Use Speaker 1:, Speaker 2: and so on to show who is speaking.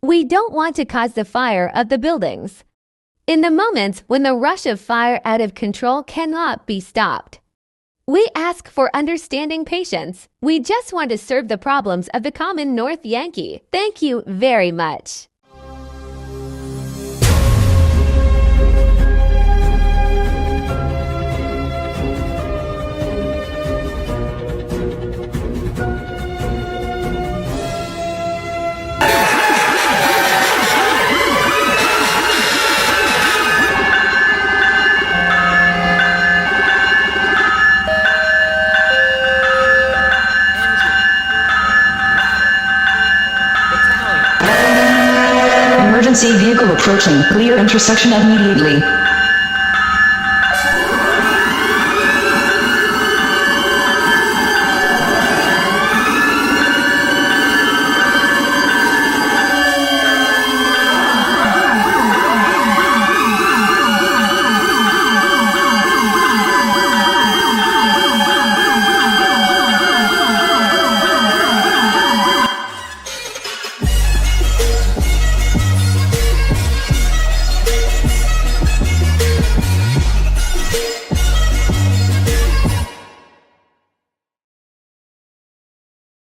Speaker 1: We don't want to cause the fire of the buildings. In the moments when the rush of fire out of control cannot be stopped, we ask for understanding patience. We just want to serve the problems of the common North Yankee. Thank you very much.
Speaker 2: Emergency vehicle approaching. Clear intersection immediately.